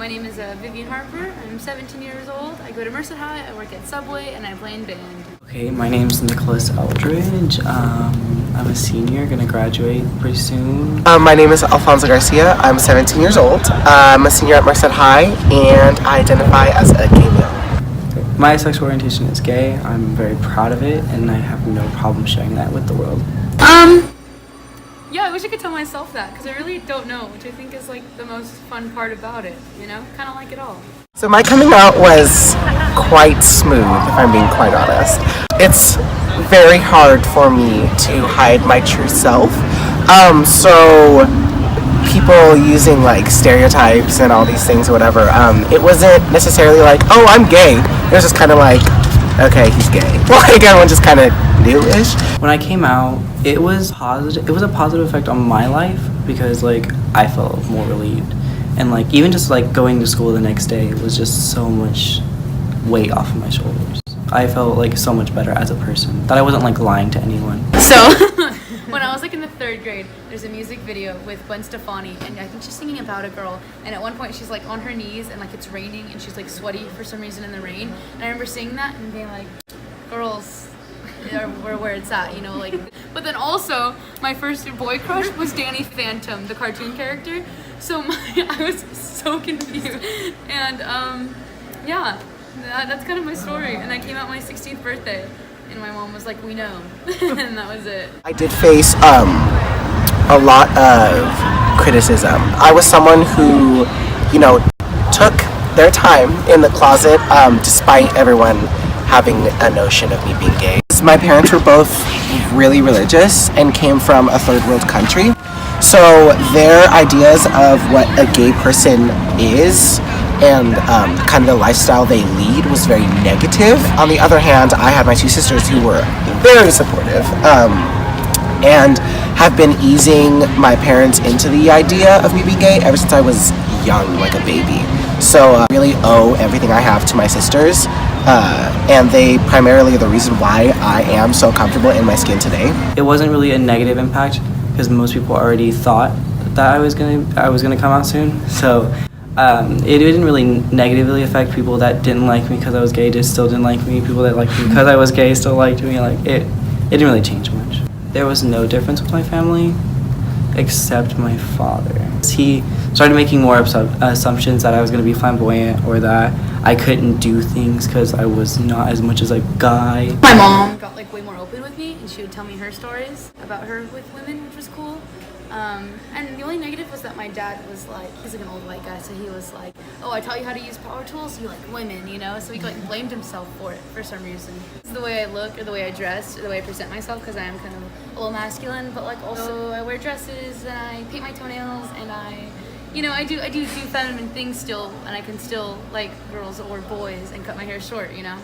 My name is Vivian Harper. I'm 17 years old. I go to Merced High, I work at Subway, and I play in band. Okay, my name's Nicholas Eldridge. I'm a senior, gonna graduate pretty soon. My name is Alfonso Garcia. I'm 17 years old. I'm a senior at Merced High, and I identify as a gay male. My sexual orientation is gay. I'm very proud of it, and I have no problem sharing that with the world. Yeah, I wish I could tell myself that, because I really don't know, which I think is like the most fun part about it, you know? Kind of like it all. So my coming out was quite smooth, if I'm being quite honest. It's very hard for me to hide my true self. So people using like stereotypes and all these things or whatever, it wasn't necessarily like, oh, I'm gay. It was just kind of like, okay, he's gay. Like everyone just kind of knew-ish. When I came out, it was positive. It was a positive effect on my life because like I felt more relieved, and like even just like going to school the next day was just so much weight off of my shoulders. I felt like so much better as a person that I wasn't like lying to anyone. So when I was like in the 3rd grade, there's a music video with Gwen Stefani, and I think she's singing about a girl, and at one point she's like on her knees and like it's raining and she's like sweaty for some reason in the rain, and I remember seeing that and being like, girls are where it's at, you know, like. But then also my first boy crush was Danny Phantom, the cartoon character, so I was so confused, and yeah, that's kind of my story. And I came out my 16th birthday and my mom was like, we know. And that was it. I did face a lot of criticism. I was someone who, you know, took their time in the closet despite everyone having a notion of me being gay. My parents were both really religious and came from a 3rd world country, so their ideas of what a gay person is and kind of the lifestyle they lead was very negative. On the other hand, I had my 2 sisters who were very supportive and have been easing my parents into the idea of me being gay ever since I was young, like a baby. So I really owe everything I have to my sisters, and they primarily are the reason why I am so comfortable in my skin today. It wasn't really a negative impact because most people already thought that I was gonna come out soon. So it didn't really negatively affect people that didn't like me because I was gay. Just still didn't like me. People that liked me because I was gay still liked me. Like it didn't really change much. There was no difference with my family except my father. He started making more assumptions that I was going to be flamboyant or that I couldn't do things because I was not as much as a guy. My mom got like way more open with me, and she would tell me her stories about her with women, which was cool. And the only negative was that my dad was like, he's like an old white guy, so he was like, oh, I taught you how to use power tools, you like women, you know? So he like blamed himself for it for some reason. It's the way I look, or the way I dress, or the way I present myself, because I am kind of a little masculine, but like also I wear dresses, and I paint my toenails, and I do feminine things still, and I can still like girls or boys and cut my hair short, you know?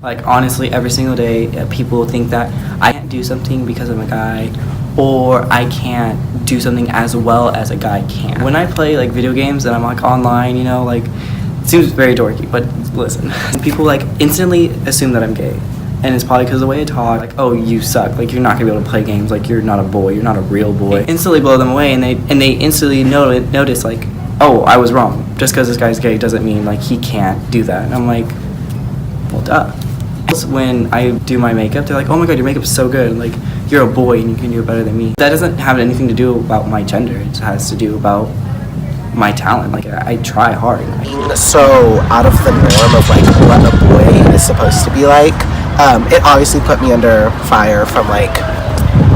Like honestly, every single day, people think that I can't do something because I'm a guy, or I can't do something as well as a guy can. When I play like video games and I'm like online, you know, like it seems very dorky, but listen, people like instantly assume that I'm gay, and it's probably because of the way I talk. Like, oh, you suck. Like you're not gonna be able to play games. Like you're not a boy. You're not a real boy. I instantly blow them away, and they instantly notice like, oh, I was wrong. Just because this guy's gay doesn't mean like he can't do that. And I'm like, well, duh. When I do my makeup, they're like, oh my god, your makeup's so good, like you're a boy and you can do it better than me. That doesn't have anything to do about my gender. It has to do about my talent. Like I try hard. So out of the norm of like what a boy is supposed to be like, it obviously put me under fire from like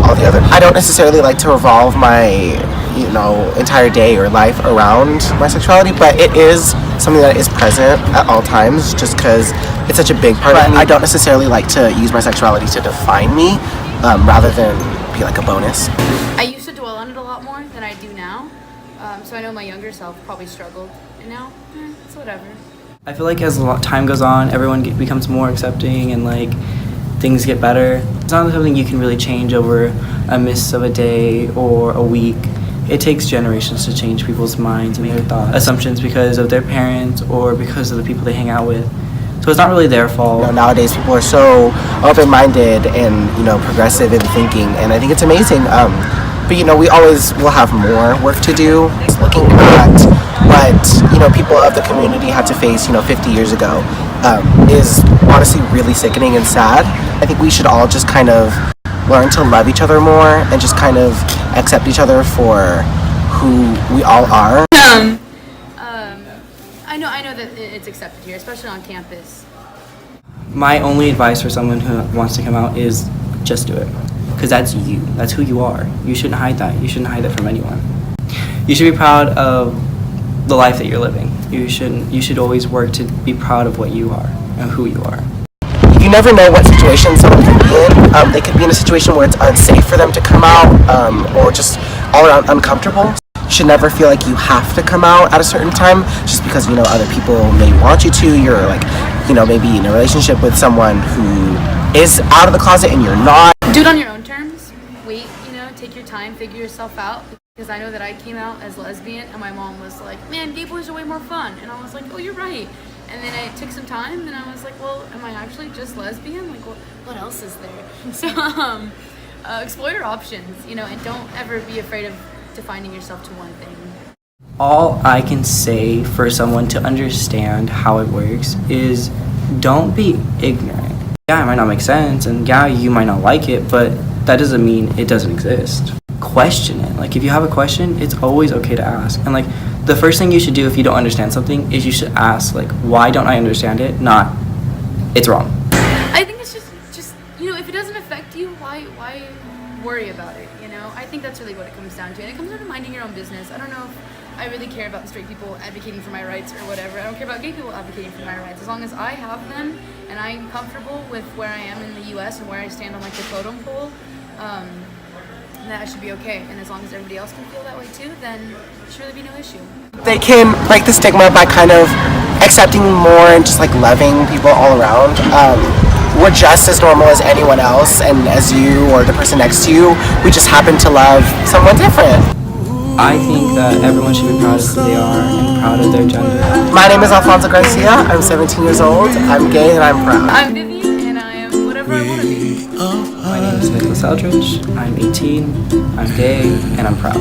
all the other. I don't necessarily like to revolve my entire day or life around my sexuality, but it is something that is present at all times just because it's such a big part of me. I don't necessarily like to use my sexuality to define me, rather than be like a bonus. I used to dwell on it a lot more than I do now, so I know my younger self probably struggled, and now it's whatever. I feel like as time goes on, everyone becomes more accepting and like things get better. It's not something you can really change over a miss of a day or a week. It takes generations to change people's minds and their thoughts, assumptions because of their parents or because of the people they hang out with. So it's not really their fault. Nowadays people are so open-minded and progressive in thinking, and I think it's amazing. But we always will have more work to do. Looking at what people of the community had to face 50 years ago is honestly really sickening and sad. I think we should all just kind of learn to love each other more and just kind of accept each other for who we all are. I know that it's accepted here, especially on campus. My only advice for someone who wants to come out is just do it. Because that's you. That's who you are. You shouldn't hide that. You shouldn't hide that from anyone. You should be proud of the life that you're living. You should always work to be proud of what you are and who you are. You never know what situation someone could be in. They could be in a situation where it's unsafe for them to come out, or just all around uncomfortable. You should never feel like you have to come out at a certain time just because other people may want you to. You're like, maybe in a relationship with someone who is out of the closet and you're not. Do it on your own terms. Wait, take your time, figure yourself out. Because I know that I came out as lesbian and my mom was like, man, gay boys are way more fun. And I was like, oh, you're right. And then it took some time and I was like, well, am I actually just lesbian? Like, what else is there? So explore your options, and don't ever be afraid of defining yourself to one thing. All I can say for someone to understand how it works is don't be ignorant. Yeah, it might not make sense, and yeah, you might not like it, but that doesn't mean it doesn't exist. Question it. Like, if you have a question, it's always okay to ask. And, like, the first thing you should do if you don't understand something is you should ask, like, why don't I understand it? Not, it's wrong. I think it's just if it doesn't affect you, why worry about it, I think that's really what it comes down to. And it comes down to minding your own business. I don't know if I really care about the straight people advocating for my rights or whatever. I don't care about gay people advocating for my rights. As long as I have them and I'm comfortable with where I am in the U.S. and where I stand on, like, the totem pole, that should be okay. And as long as everybody else can feel that way too, then there should really be no issue. They can break the stigma by kind of accepting more and just like loving people all around. We're just as normal as anyone else, and as you or the person next to you, we just happen to love someone different. I think that everyone should be proud of who they are and proud of their gender. My name is Alfonso Garcia. I'm 17 years old. I'm gay and I'm proud. I'm Vivian and I am whatever I want to be. My name is Nicholas Eldridge. I'm 18. I'm gay and I'm proud.